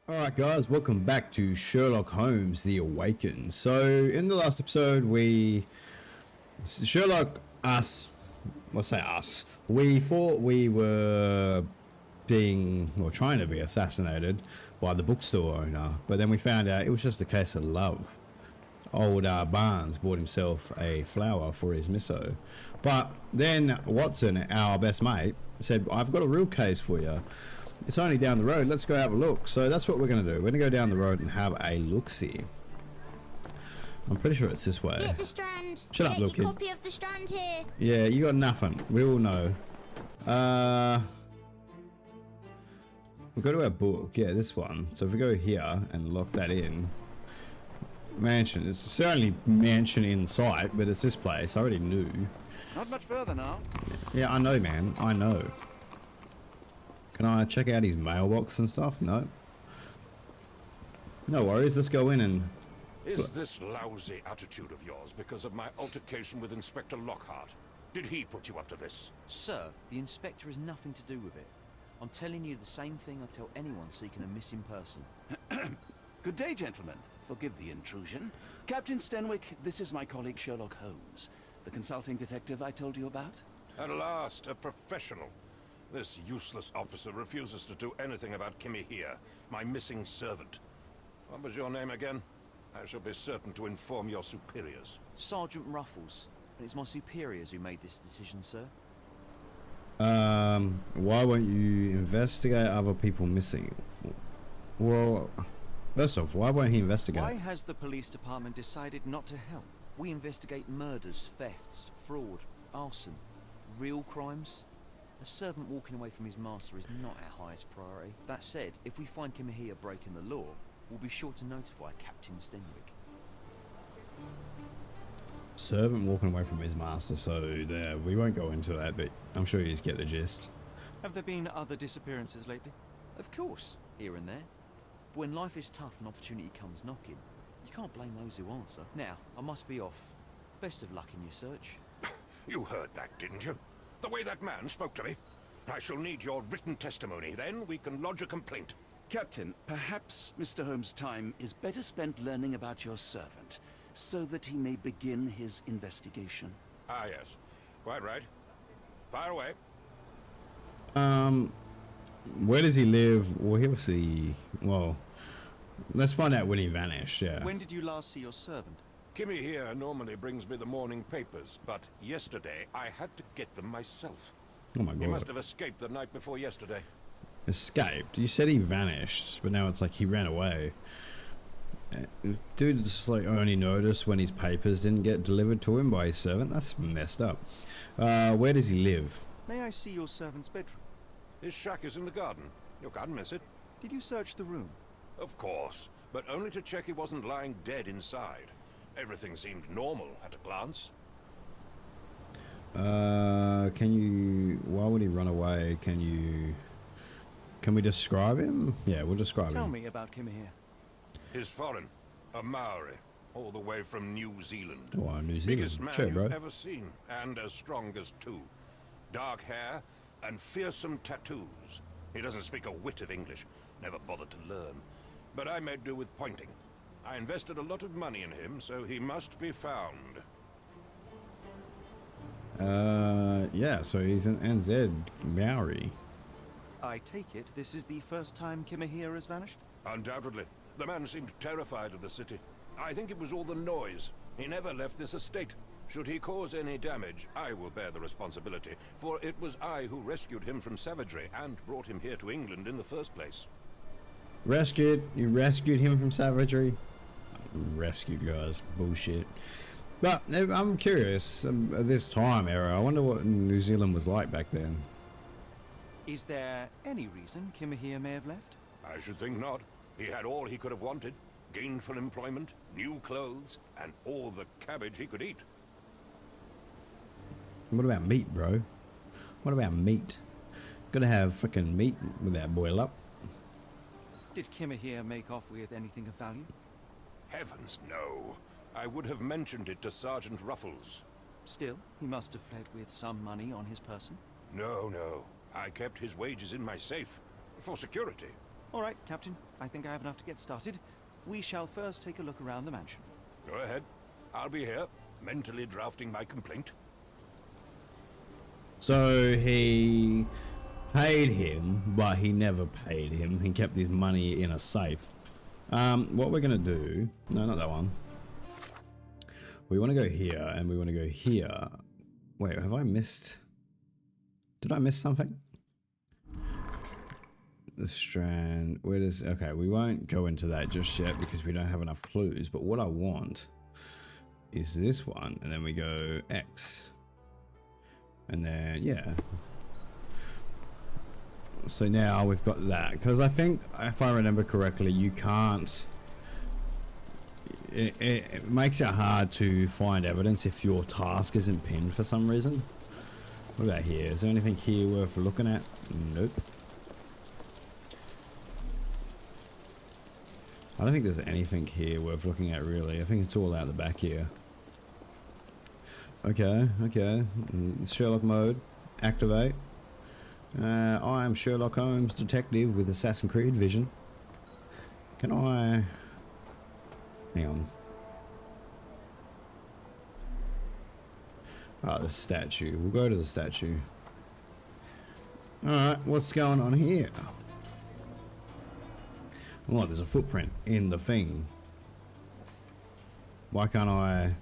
Alright guys, welcome back to Sherlock Holmes The Awakened. So, in the last episode we we thought we were trying to be assassinated by the bookstore owner, but then we found out it was just a case of love. Old Barnes bought himself a flower for his misso. But then Watson, our best mate, said, I've got a real case for you. It's only down the road, let's go have a look. So that's what we're going to do. We're going to go down the road and have a look-see. I'm pretty sure it's this way. Get the Strand. Shut up, little kid. Copy of the Strand here. Yeah, you got nothing. We all know. We'll go to our book. Yeah, this one. So if we go here and lock that in. Mansion. It's certainly mansion in sight, but it's this place. I already knew. Not much further now. Yeah, I know, man. I know. Can I check out his mailbox and stuff? No. No worries. Let's go in and... Is this lousy attitude of yours because of my altercation with Inspector Lockhart? Did he put you up to this? Sir, the inspector has nothing to do with it. I'm telling you the same thing I tell anyone seeking a missing person. Good day, gentlemen. Forgive the intrusion. Captain Stenwick, this is my colleague Sherlock Holmes, the consulting detective I told you about. At last, a professional. This useless officer refuses to do anything about Kimmy here, my missing servant. What was your name again? I shall be certain to inform your superiors. Sergeant Ruffles, and it's my superiors who made this decision, sir. Why won't you investigate other people missing? Well, first off, why won't he investigate? Why has the police department decided not to help? We investigate murders, thefts, fraud, arson, real crimes. A servant walking away from his master is not our highest priority. That said, if we find Kimahia breaking the law, we'll be sure to notify Captain Stenwick. Servant walking away from his master, so there, we won't go into that, but I'm sure you just get the gist. Have there been other disappearances lately? Of course, here and there. But when life is tough and opportunity comes knocking, you can't blame those who answer. Now, I must be off. Best of luck in your search. You heard that, didn't you? The way that man spoke to me. I shall need your written testimony, then we can lodge a complaint. Captain, perhaps Mr. Holmes' time is better spent learning about your servant, so that he may begin his investigation. Ah, yes. Quite right. Fire away. Where does he live? Well, he'll see. Well, let's find out when he vanished, yeah. When did you last see your servant? Kimmy here normally brings me the morning papers, but yesterday I had to get them myself. Oh my god. He must have escaped the night before yesterday. Escaped? You said he vanished, but now it's like he ran away. Dude just like only noticed when his papers didn't get delivered to him by his servant? That's messed up. Where does he live? May I see your servant's bedroom? His shack is in the garden. You can't miss it. Did you search the room? Of course, but only to check he wasn't lying dead inside. Everything seemed normal at a glance. Why would he run away? Can we describe him? Yeah, we'll describe him. Tell me about Kimahia. He's foreign, a Maori, all the way from New Zealand. Oh, New Zealand. Biggest man Sure, you've bro. ever seen, and as strong as two. Dark hair and fearsome tattoos. He doesn't speak a whit of English, never bothered to learn. But I made do with pointing. I invested a lot of money in him, so he must be found. Yeah, so he's an NZ Maori. I take it this is the first time Kimahia has vanished? Undoubtedly. The man seemed terrified of the city. I think it was all the noise. He never left this estate. Should he cause any damage, I will bear the responsibility, for it was I who rescued him from savagery and brought him here to England in the first place. Rescued? You rescued him from savagery? Rescued, guys. Bullshit. But I'm curious, at this time era, I wonder what New Zealand was like back then. Is there any reason Kimahia may have left? I should think not. He had all he could have wanted. Gainful employment, new clothes, and all the cabbage he could eat. What about meat, bro? What about meat? Gotta have fucking meat with that boil up. Did Kimahia make off with anything of value? Heavens, no. I would have mentioned it to Sergeant Ruffles. Still, he must have fled with some money on his person. No. I kept his wages in my safe. For security. All right, Captain. I think I have enough to get started. We shall first take a look around the mansion. Go ahead. I'll be here, mentally drafting my complaint. So he paid him, but he never paid him. He kept his money in a safe. What we're gonna do? No, not that one. We want to go here, and we want to go here. Wait, have I missed? Did I miss something? The strand. Where does? Okay, we won't go into that just yet because we don't have enough clues. But what I want is this one, and then we go X, and then yeah. So now we've got that, because I think if I remember correctly, you can't. It makes it hard to find evidence if your task isn't pinned for some reason. What about here? Is there anything here worth looking at? Nope. I don't think there's anything here worth looking at really. I think it's all out the back here. Okay, okay. Sherlock mode. Activate. I am Sherlock Holmes, detective with Assassin's Creed vision. Can I... Hang on. Ah, the statue. We'll go to the statue. Alright, what's going on here? Oh, there's a footprint in the thing. Why can't I...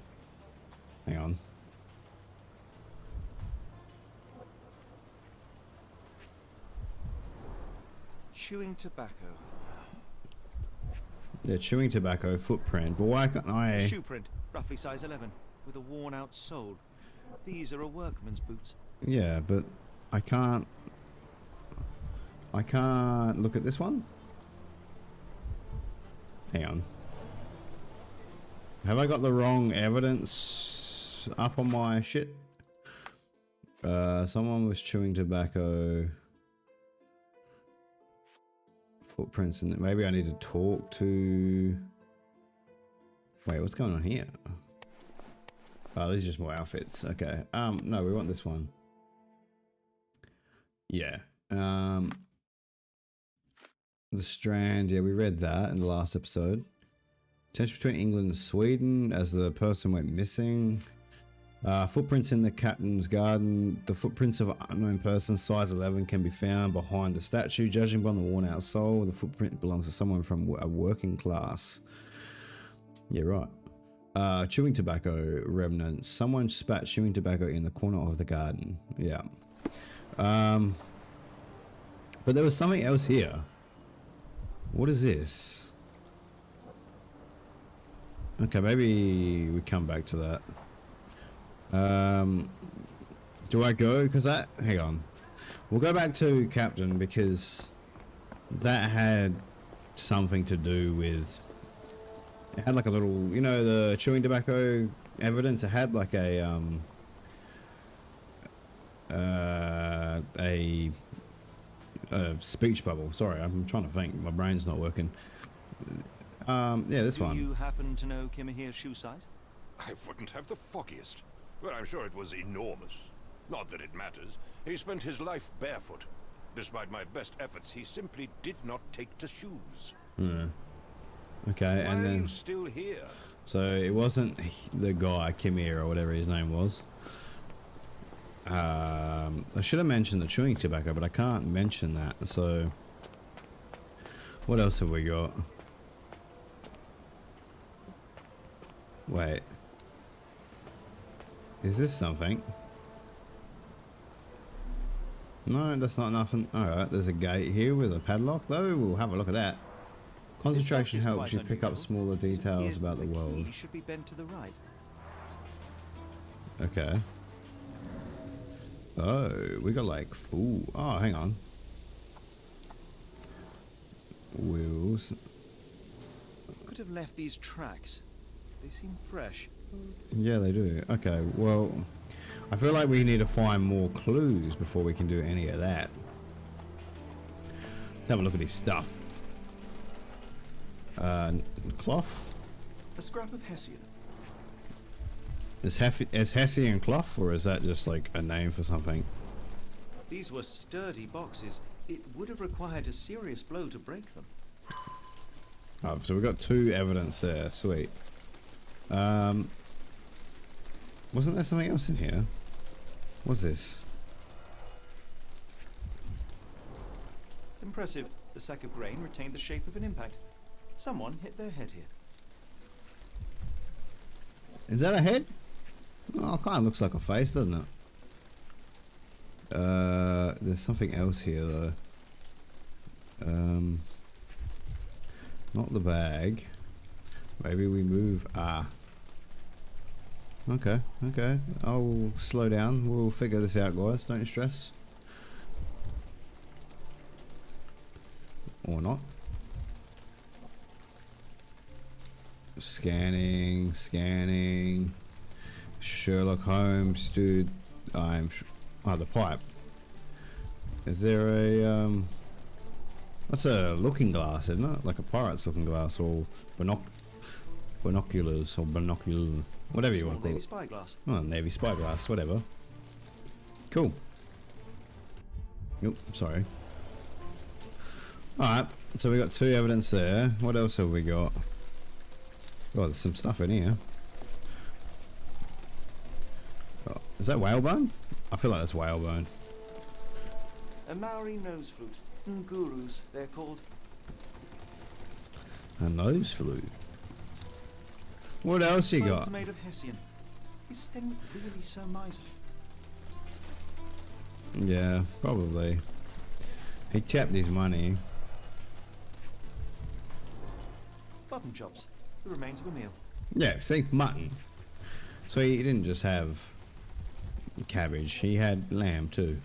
Hang on. Chewing tobacco. Yeah, chewing tobacco, footprint. But why can't I... Shoe print, roughly size 11, with a worn-out sole. These are a workman's boots. Yeah, but I can't look at this one? Hang on. Have I got the wrong evidence up on my shit? Someone was chewing tobacco. Footprints, and maybe I need to talk to... Wait, what's going on here? Oh, these are just more outfits. Okay. No, we want this one. Yeah. The Strand. Yeah, we read that in the last episode. Tension between England and Sweden as the person went missing. Footprints in the captain's garden. The footprints of an unknown person, size 11, can be found behind the statue. Judging by the worn-out sole, the footprint belongs to someone from a working class. Yeah, right. Chewing tobacco remnants. Someone spat chewing tobacco in the corner of the garden. Yeah. But there was something else here. What is this? Okay, maybe we come back to that. Do I go? Because that... Hang on. We'll go back to Captain because that had something to do with... It had like a little... You know, the chewing tobacco evidence? It had like a speech bubble. Sorry, I'm trying to think. My brain's not working. Yeah, this one. Do you happen to know Kimahir's shoe size? I wouldn't have the foggiest. But I'm sure it was enormous. Not that it matters. He spent his life barefoot. Despite my best efforts, he simply did not take to shoes. Okay, Why and are then... you still here? So it wasn't the guy, Kimir, or whatever his name was. I should have mentioned the chewing tobacco, but I can't mention that. So what else have we got? Wait. Is this something? No, that's not nothing. Alright, there's a gate here with a padlock, though. We'll have a look at that. Concentration helps you pick up smaller details about the world. Key should be bent to the right. Okay. Oh, we got like... Ooh. Oh, hang on. Wheels. Could have left these tracks. They seem fresh. Yeah, they do. Okay, well, I feel like we need to find more clues before we can do any of that. Let's have a look at his stuff. Cloth? A scrap of Hessian. Is Hessian cloth, or is that just like a name for something? These were sturdy boxes. It would have required a serious blow to break them. Oh, so we've got 2 evidence there. Sweet. Wasn't there something else in here? What's this? Impressive. The sack of grain retained the shape of an impact. Someone hit their head here. Is that a head? Oh, it kind of looks like a face, doesn't it? There's something else here though. Not the bag. Maybe we move. Ah. Okay, okay. I'll slow down. We'll figure this out, guys. Don't stress. Or not. Scanning, scanning. Sherlock Holmes, dude. Oh, the pipe. Is there a That's a looking glass, isn't it? Like a pirate's looking glass, or binoculars, or binocular, whatever you want to call Navy it. spyglass. Oh, Navy spyglass, whatever. Cool. Yep, sorry. Alright, so we got 2 evidence there. What else have we got? Oh, there's some stuff in here. Oh, is that whalebone? I feel like that's whalebone. A Maori nose flute. Ngurus, they're called. A nose flute. What else you Clothes got? made of Hessian. Is Stenwick really so miserly? Yeah, probably. He tapped his money. Button chops. The remains of a meal. Yeah, see, mutton. So he didn't just have cabbage, he had lamb too.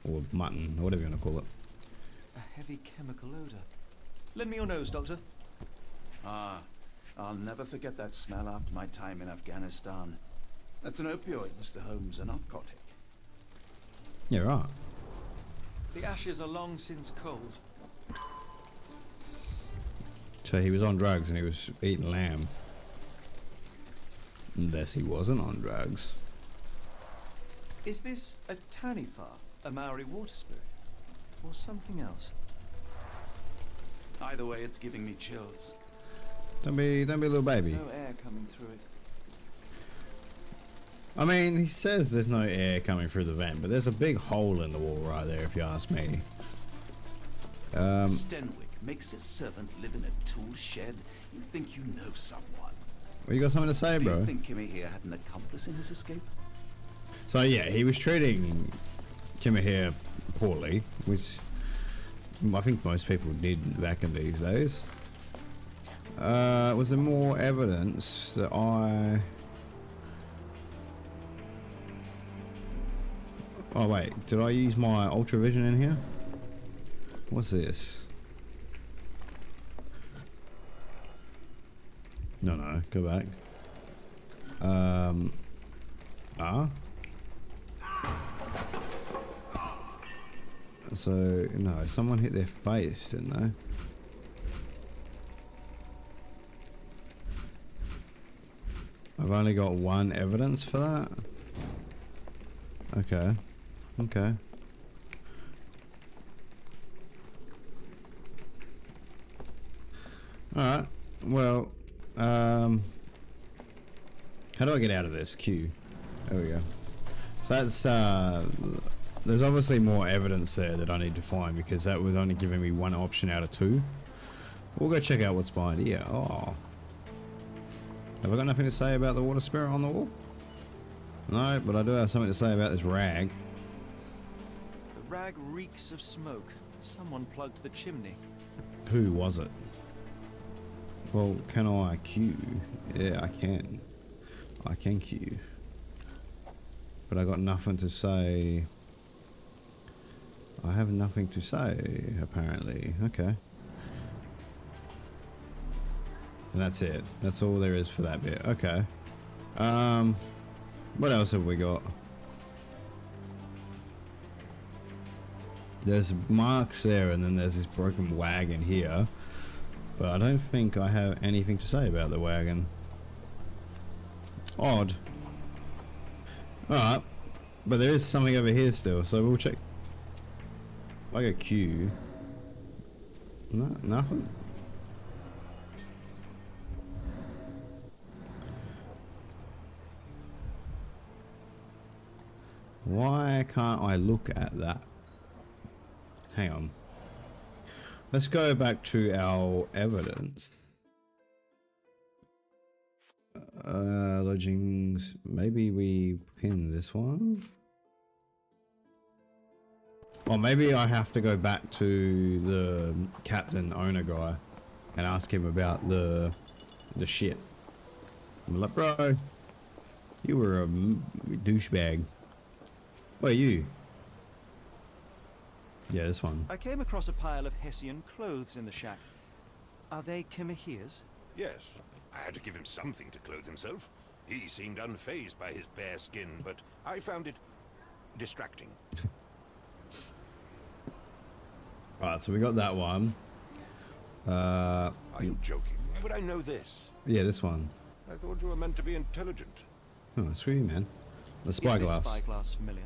Or mutton, or whatever you want to call it. A heavy chemical odor. Lend me your nose, Doctor. Ah, I'll never forget that smell after my time in Afghanistan. That's an opioid, Mr. Holmes, a narcotic. Yeah, right. The ashes are long since cold. So he was on drugs and he was eating lamb. Unless he wasn't on drugs. Is this a Tanifa, a Maori water spirit? Or something else? Either way, it's giving me chills. Don't be a little baby. No air coming through it. I mean, he says there's no air coming through the vent, but there's a big hole in the wall right there, if you ask me. Stenwick makes his servant live in a tool shed. You think you know someone. Well, you got something to say, Do bro? you think Kimmy here had an accomplice in his escape? So yeah, he was treating Kimahir poorly, which I think most people did back in these days. Was there more evidence that Oh wait, did I use my ultravision in here? What's this? No, go back. So, no, someone hit their face, didn't they? I've only got 1 evidence for that? Okay. Okay. Alright. Well, how do I get out of this? Q. There we go. So that's, there's obviously more evidence there that I need to find because that was only giving me 1 option out of 2. We'll go check out what's behind here. Oh. Have I got nothing to say about the water spirit on the wall? No, but I do have something to say about this rag. The rag reeks of smoke. Someone plugged the chimney. Who was it? Well, can I Q? Yeah, I can. I can Q. But I got nothing to say. I have nothing to say, apparently. Okay. And that's it. That's all there is for that bit. Okay. What else have we got? There's marks there, and then there's this broken wagon here. But I don't think I have anything to say about the wagon. Odd. Alright. But there is something over here still, so we'll check. like a Q. No, nothing. Why can't I look at that? Hang on. Let's go back to our evidence. Lodgings. Maybe we pin this one. Or maybe I have to go back to the captain owner guy and ask him about the shit. I'm like, bro, you were a douchebag. Where are you? Yeah, this one. I came across a pile of Hessian clothes in the shack. Are they Kimahir's? Yes, I had to give him something to clothe himself. He seemed unfazed by his bare skin, but I found it distracting. Alright, so we got that one. Are you joking? Why would I know this? Yeah, this one. I thought you were meant to be intelligent. Oh, screw you, man. The Is spyglass. this spyglass familiar?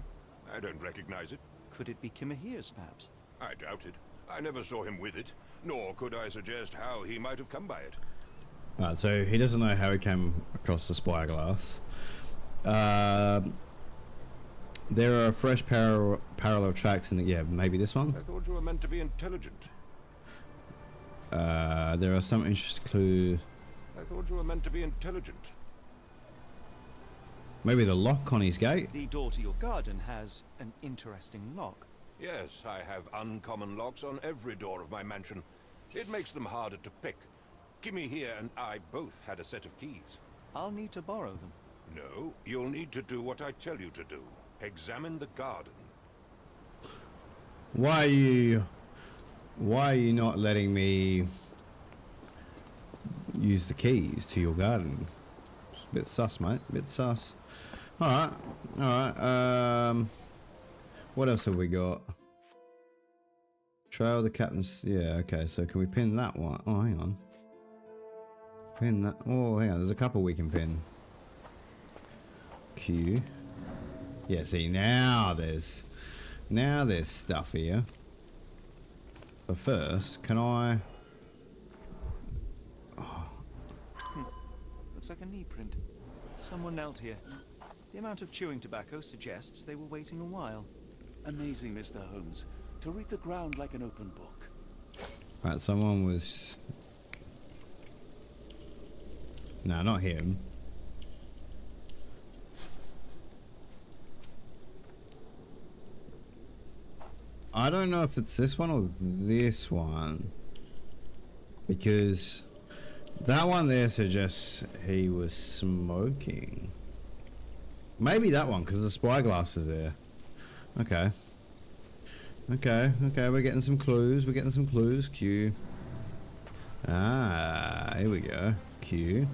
I don't recognize it. Could it be Kimahir's, perhaps? I doubt it. I never saw him with it, nor could I suggest how he might have come by it. Alright, so he doesn't know how he came across the spyglass. There are fresh parallel tracks in the... Yeah, maybe this one? I thought you were meant to be intelligent. There are some interesting clues. I thought you were meant to be intelligent. Maybe the lock on his gate? The door to your garden has an interesting lock. Yes, I have uncommon locks on every door of my mansion. It makes them harder to pick. Kimmy here and I both had a set of keys. I'll need to borrow them. No, you'll need to do what I tell you to do. Examine the garden. Why are you not letting me use the keys to your garden? It's a bit sus, mate. A bit sus. Alright. Alright. What else have we got? Trail the captain's... Yeah, okay. So can we pin that one? Oh, hang on. Pin that... Oh, hang on. There's a couple we can pin. Q. Yeah, see, now there's stuff here. But first, can I... Looks like a knee print. Someone knelt here. The amount of chewing tobacco suggests they were waiting a while. Amazing, Mr. Holmes. To read the ground like an open book. Right, someone was... No, not him. I don't know if it's this one or this one. Because that one there suggests he was smoking. Maybe that one, because the spyglass is there. Okay. Okay, we're getting some clues. Q. Ah, here we go. Q.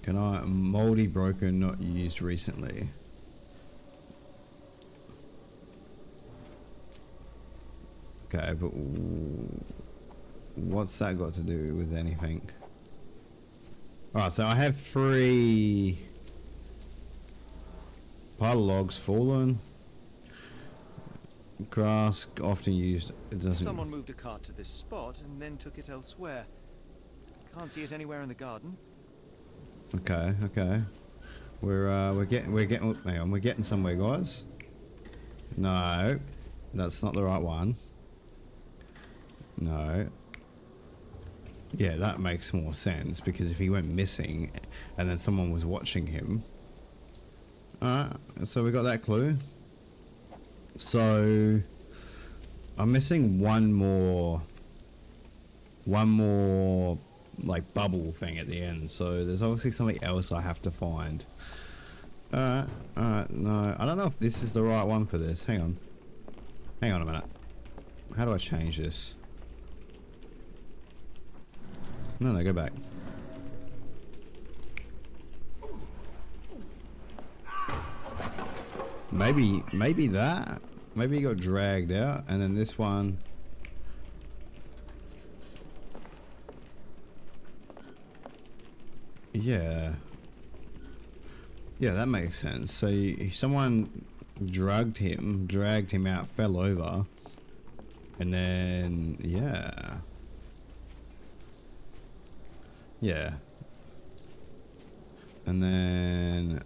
Can I... Moldy, broken, not used recently. Okay, but what's that got to do with anything? Alright, so I have 3 pile of logs fallen. Grass often used. It doesn't. Someone moved a cart to this spot and then took it elsewhere. Can't see it anywhere in the garden. Okay. We're getting. Hang on, we're getting somewhere, guys. No, that's not the right one. No. Yeah, that makes more sense because if he went missing and then someone was watching him. Alright, so we got that clue. So I'm missing one more like bubble thing at the end. So there's obviously something else I have to find. Alright, no. I don't know if this is the right one for this. Hang on a minute. How do I change this? No, go back. Maybe that. Maybe he got dragged out, and then this one. Yeah, that makes sense. So someone dragged him out, fell over, and then yeah, and then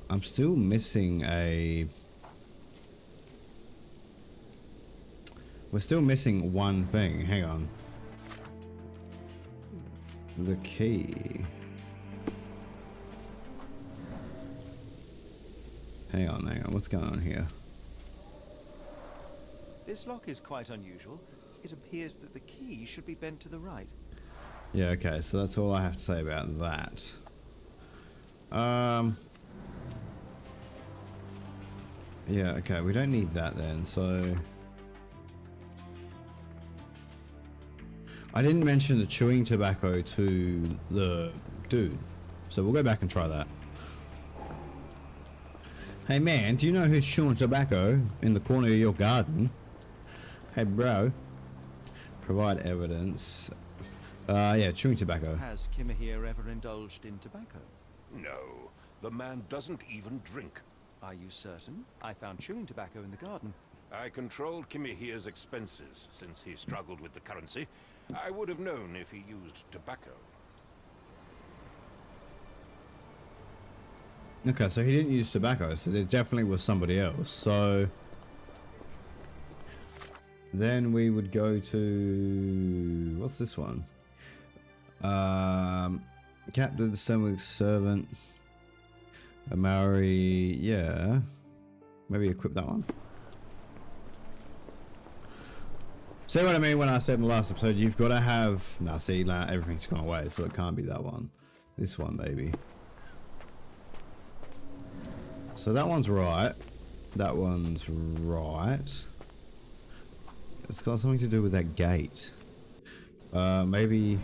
I'm still missing we're still missing one thing. Hang on. The key. Hang on. What's going on here? This lock is quite unusual. It appears that the key should be bent to the right. Yeah, okay, so that's all I have to say about that. Yeah, okay, we don't need that then, so... I didn't mention the chewing tobacco to the dude, so we'll go back and try that. Hey man, do you know who's chewing tobacco in the corner of your garden? Hey bro. Provide evidence. Yeah, chewing tobacco. Has Kimahir ever indulged in tobacco? No, the man doesn't even drink. Are you certain? I found chewing tobacco in the garden. I controlled Kimihir's expenses since he struggled with the currency. I would have known if he used tobacco. Okay, so he didn't use tobacco, so there definitely was somebody else. So then we would go to, what's this one? Captain Stonewick's servant. A Maori, yeah. Maybe equip that one. See what I mean when I said in the last episode, you've got to have... Nah, see, like, everything's gone away, so it can't be that one. This one, maybe. So that one's right. That one's right. It's got something to do with that gate. Maybe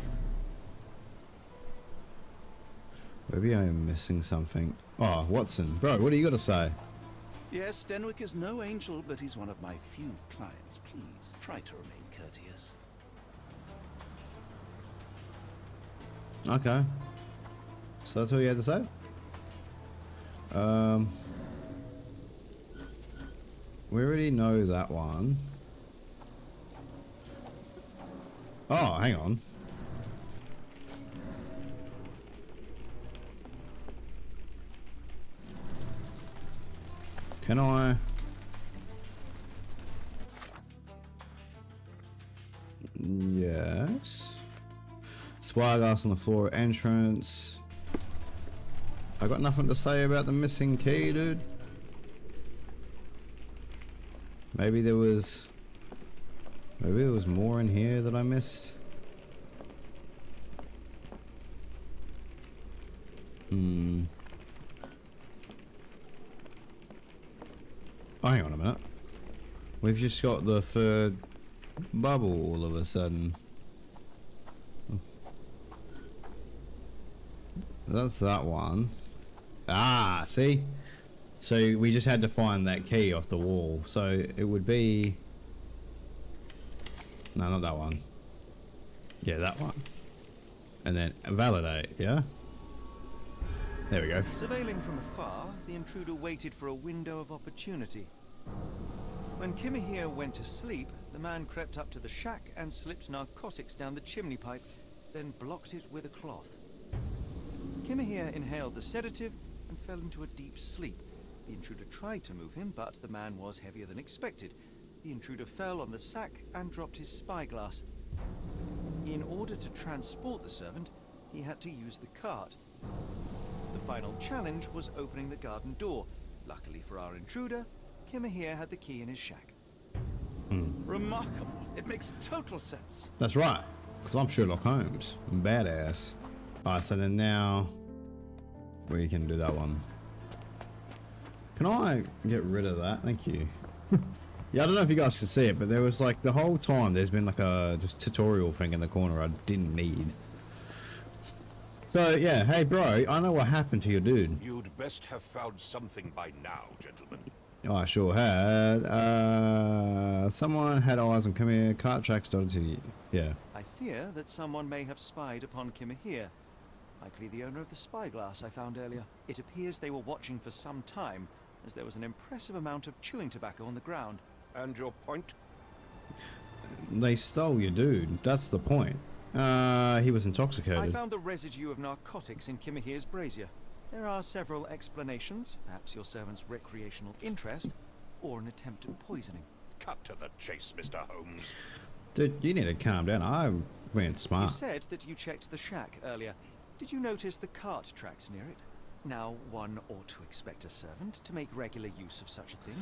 I am missing something. Oh, Watson. Bro, what do you got to say? Yes, Stenwick is no angel, but he's one of my few clients. Please, try to remain courteous. Okay. So that's all you had to say? We already know that one. Oh, hang on. Can I? Yes. Spyglass on the floor entrance. I got nothing to say about the missing key, dude. Maybe there was more in here that I missed. Oh, hang on a minute. We've just got the third bubble all of a sudden. That's that one. Ah, see? So we just had to find that key off the wall. So it would be... No, not that one. Yeah, that one. And then validate, yeah? There we go. Surveilling from afar, the intruder waited for a window of opportunity. When Kimahir went to sleep, the man crept up to the shack and slipped narcotics down the chimney pipe, then blocked it with a cloth. Kimahir inhaled the sedative and fell into a deep sleep. The intruder tried to move him, but the man was heavier than expected. The intruder fell on the sack and dropped his spyglass. In order to transport the servant, he had to use the cart. The final challenge was opening the garden door. Luckily for our intruder, Kimahir had the key in his shack. Remarkable. It makes total sense. That's right. Because I'm Sherlock Holmes. I'm badass. Alright, so then now we can do that one. Can I get rid of that? Thank you. Yeah, I don't know if you guys can see it, but there was like the whole time there's been like a just tutorial thing in the corner I didn't need. So yeah, hey bro, I know what happened to your dude. You'd best have found something by now, gentlemen. Oh, I sure had. Someone had eyes on come here. Cart track started to... Yeah. I fear that someone may have spied upon Kimahir. Likely the owner of the spyglass I found earlier. It appears they were watching for some time, as there was an impressive amount of chewing tobacco on the ground. And your point? They stole your dude. That's the point. He was I intoxicated. found the residue of narcotics in Kimahir's brazier. There are several explanations, perhaps your servant's recreational interest, or an attempt at poisoning. Cut to the chase, Mr. Holmes. Dude, you need to calm down. I'm being You smart. said that you checked the shack earlier. Did you notice the cart tracks near it? Now, one ought to expect a servant to make regular use of such a thing.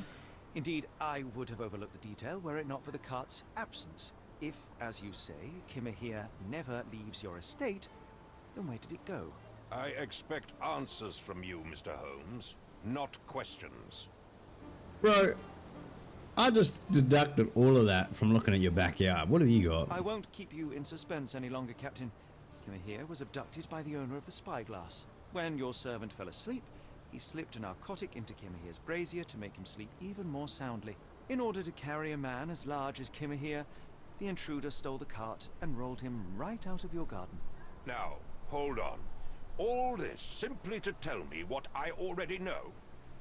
Indeed, I would have overlooked the detail were it not for the cart's absence. If, as you say, Kimahir never leaves your estate, then where did it go? I expect answers from you, Mr. Holmes, not questions. Bro, I just deducted all of that from looking at your backyard. What have you got? I won't keep you in suspense any longer, Captain. Kimahir was abducted by the owner of the spyglass. When your servant fell asleep, he slipped a narcotic into Kimahir's brazier to make him sleep even more soundly. In order to carry a man as large as Kimahir, the intruder stole the cart and rolled him right out of your garden. Now, hold on. All this simply to tell me what I already know.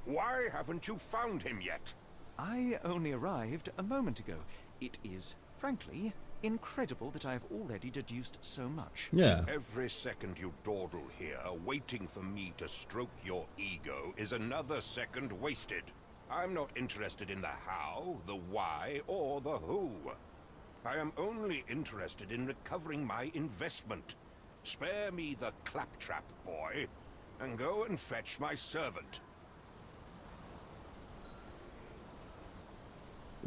Why haven't you found him yet? I only arrived a moment ago. It is, frankly, incredible that I have already deduced so much. Yeah. Every second you dawdle here, waiting for me to stroke your ego, is another second wasted. I'm not interested in the how, the why, or the who. I am only interested in recovering my investment. Spare me the claptrap, boy, and go and fetch my servant.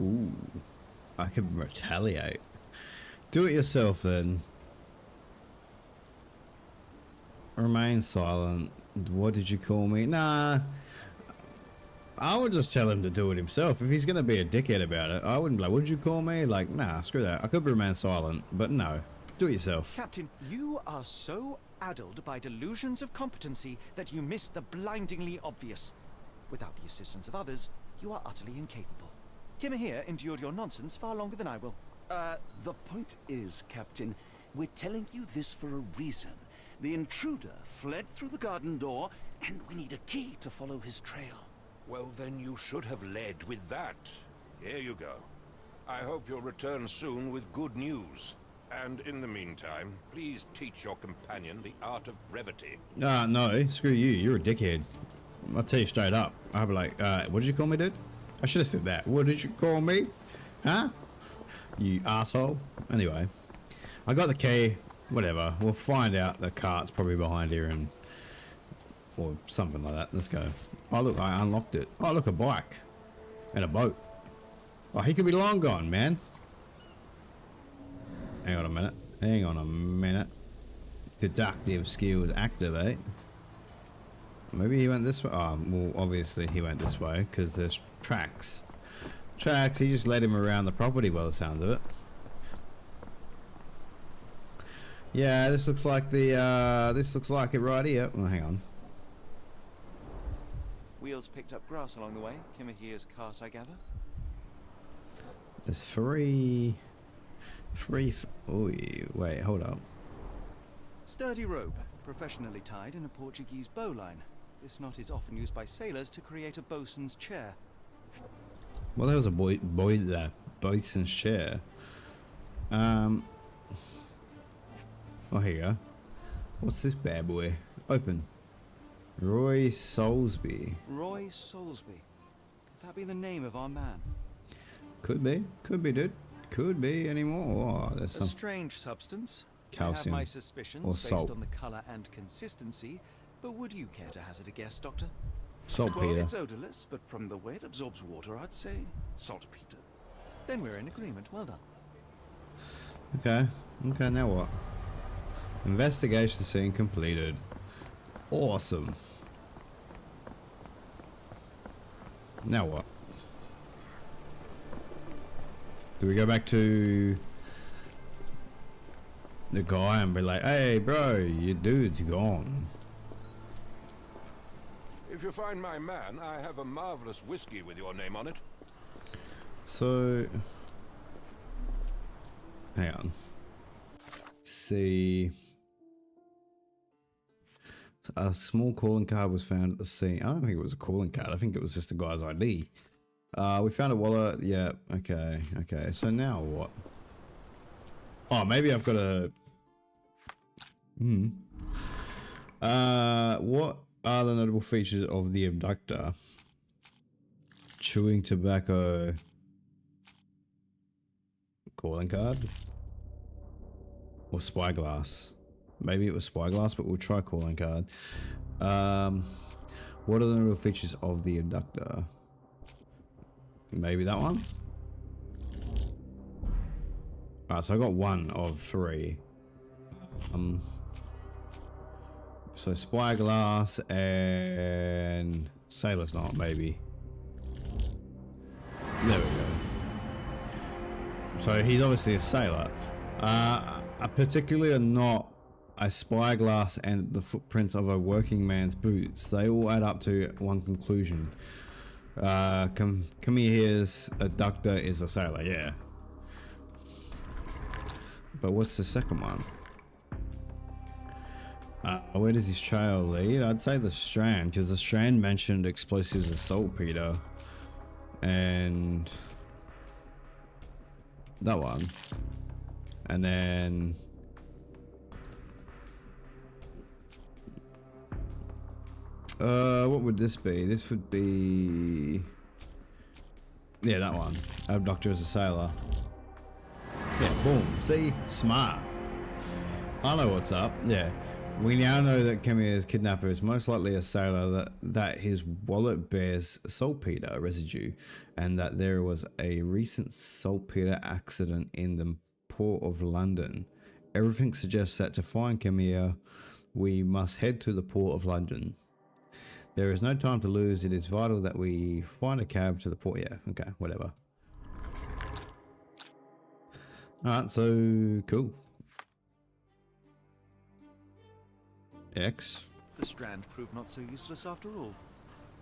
Ooh. I can retaliate. Do it yourself then. Remain silent. What did you call me? Nah. I would just tell him to do it himself. If he's going to be a dickhead about it, I wouldn't be like, what did you call me? Like, nah, screw that. I could remain silent, but no. Do it yourself. Captain, you are so addled by delusions of competency that you miss the blindingly obvious. Without the assistance of others, you are utterly incapable. Kimahir endured your nonsense far longer than I will. The point is, Captain, we're telling you this for a reason. The intruder fled through the garden door, and we need a key to follow his trail. Well, then you should have led with that. Here you go. I hope you'll return soon with good news. And in the meantime, please teach your companion the art of brevity. No, screw you. You're a dickhead. I'll tell you straight up. I'll be like, what did you call me, dude? I should have said that. What did you call me? Huh? You asshole. Anyway, I got the key. Whatever. We'll find out the cart's probably behind here and... or something like that. Let's go. Oh, look, I unlocked it. Oh, look, a bike. And a boat. Oh, he could be long gone, man. Hang on a minute. Hang on a minute. Deductive skills activate. Maybe he went this way. Oh, well, obviously he went this way because there's tracks. Tracks, he just led him around the property by the sound of it. Yeah, this looks like the, this looks like it right here. Well, hang on. Wheels picked up grass along the way. Kimahir's cart, I gather. There's three... oh, wait, hold up. Sturdy rope, professionally tied in a Portuguese bowline. This knot is often used by sailors to create a bosun's chair. Well, there was a bosun's chair. Oh, here you go. What's this bad boy? Open. Roy Soulsby. Roy Soulsby. Could that be the name of our man? Could be, dude. Could be anymore. Oh, there's A some strange substance. calcium. I have my suspicions or based salt. on the colour and consistency, but would you care to hazard a guess, Doctor? Saltpeter. Well, it's odorless, but from the way it absorbs water, I'd say saltpeter. Then we're in agreement. Well done. Okay. Okay, now what? Investigation scene completed. Awesome. Now what? Do we go back to the guy and be like, hey bro, your dude's gone? If you find my man, I have a marvelous whiskey with your name on it. So, hang on. See. A small calling card was found at the scene. I don't think it was a calling card. I think it was just a guy's ID. We found a wallet. Yeah. Okay. Okay. So now what? Oh, maybe I've got a. What are the notable features of the abductor? Chewing tobacco. Calling card? Or spyglass? Maybe it was spyglass, but we'll try calling card. What are the notable features of the abductor? Maybe that one? Alright, so I got 1 of 3. So spyglass and sailor's knot, maybe. There we go. So he's obviously a sailor. Particularly a knot, a spyglass, and the footprints of a working man's boots. They all add up to one conclusion. Kamiya's abductor is a sailor, yeah. But what's the second one? Where does his trail lead? I'd say the Strand, because the Strand mentioned explosives of saltpeter. And that one. And then what would this be? This would be, yeah, that one. Abductor is a sailor. Yeah, boom. See? Smart. I know what's up. Yeah. We now know that Kamiya's kidnapper is most likely a sailor, that his wallet bears saltpeter residue, and that there was a recent saltpeter accident in the port of London. Everything suggests that to find Kamiya, we must head to the port of London. There is no time to lose. It is vital that we find a cab to the port. Yeah, okay, whatever. Alright, so cool. X. The Strand proved not so useless after all.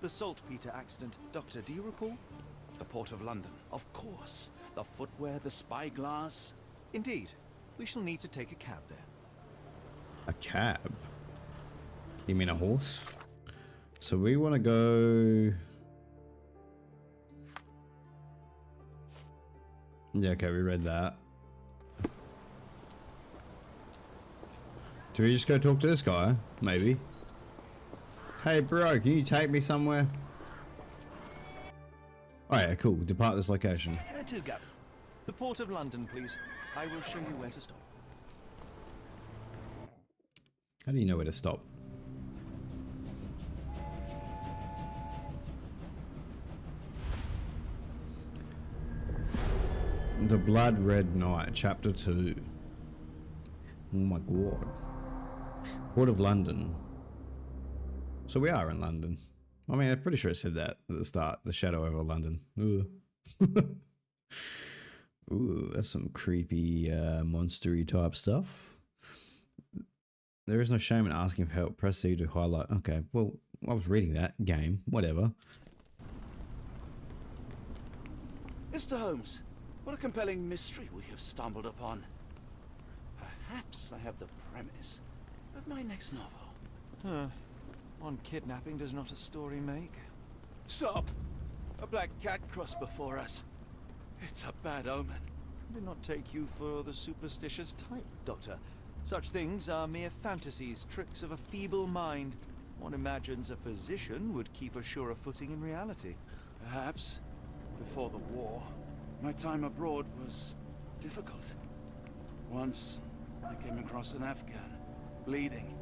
The saltpeter accident. Doctor, do you recall? The Port of London, of course. The footwear, the spyglass. Indeed. We shall need to take a cab there. A cab? You mean a horse? So we want to go... Yeah, okay, we read that. Do we just go talk to this guy? Maybe. Hey bro, can you take me somewhere? Oh yeah, cool. Depart this location. Where to go? The Port of London, please. I will show you where to stop. How do you know where to stop? The Blood Red Knight, Chapter 2. Oh my god. Port of London. So we are in London. I mean, I'm pretty sure it said that at the start. The shadow over London. Ooh. Ooh, that's some creepy, monstery type stuff. There is no shame in asking for help. Press C to highlight. Okay, well, I was reading that game. Whatever. Mr. Holmes, what a compelling mystery we have stumbled upon. Perhaps I have the premise of my next novel. One kidnapping does not a story make. Stop! A black cat crossed before us. It's a bad omen. I did not take you for the superstitious type, Doctor. Such things are mere fantasies, tricks of a feeble mind. One imagines a physician would keep a surer footing in reality. Perhaps. Before the war, my time abroad was difficult. Once, I came across an Afghan, bleeding,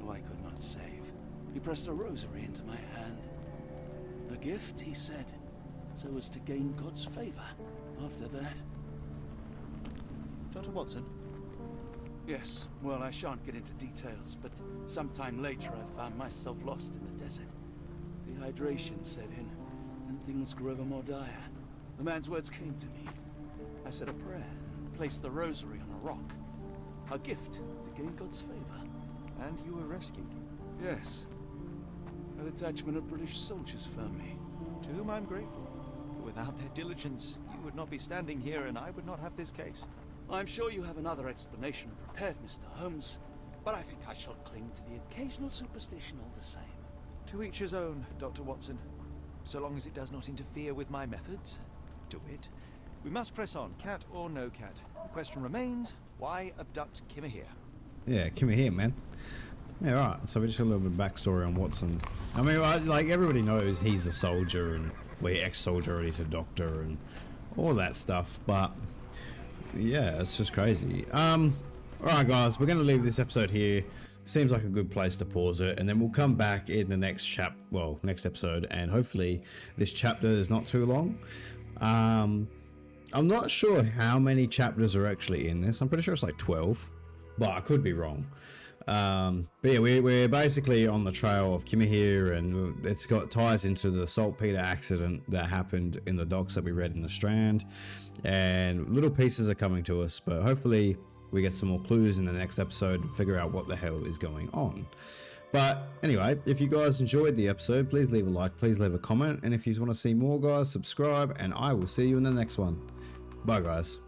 who I could not save. He pressed a rosary into my hand. A gift, he said, so as to gain God's favor. After that... Dr. Watson? Yes, well, I shan't get into details, but sometime later I found myself lost in the desert. Dehydration set in, and things grew ever more dire. The man's words came to me. I said a prayer and placed the rosary on a rock. A gift to gain God's favor. And you were rescued. Yes. A detachment of British soldiers found me. To whom I'm grateful. Without their diligence, you would not be standing here and I would not have this case. I'm sure you have another explanation prepared, Mr. Holmes. but I think I shall cling to the occasional superstition all the same. To each his own, Dr. Watson. So long as it does not interfere with my methods. To it. We must press on, cat or no cat. The question remains, why abduct Kimahir? Yeah, come here, man. Yeah, right. So we just got a little bit of backstory on Watson. I mean, like, everybody knows he's a soldier, and well, ex-soldier, and he's a doctor, and all that stuff. But yeah, it's just crazy. All right, guys, we're gonna leave this episode here. Seems like a good place to pause it, and then we'll come back in the next next episode, and hopefully this chapter is not too long. I'm not sure how many chapters are actually in this. I'm pretty sure it's like 12, but I could be wrong. But yeah, we're basically on the trail of Kimahir, and it's got ties into the saltpeter accident that happened in the docks that we read in the Strand, and little pieces are coming to us, but hopefully we get some more clues in the next episode and figure out what the hell is going on. But anyway, if you guys enjoyed the episode, please leave a like, please leave a comment, and if you want to see more, guys, subscribe, and I will see you in the next one. Bye, guys.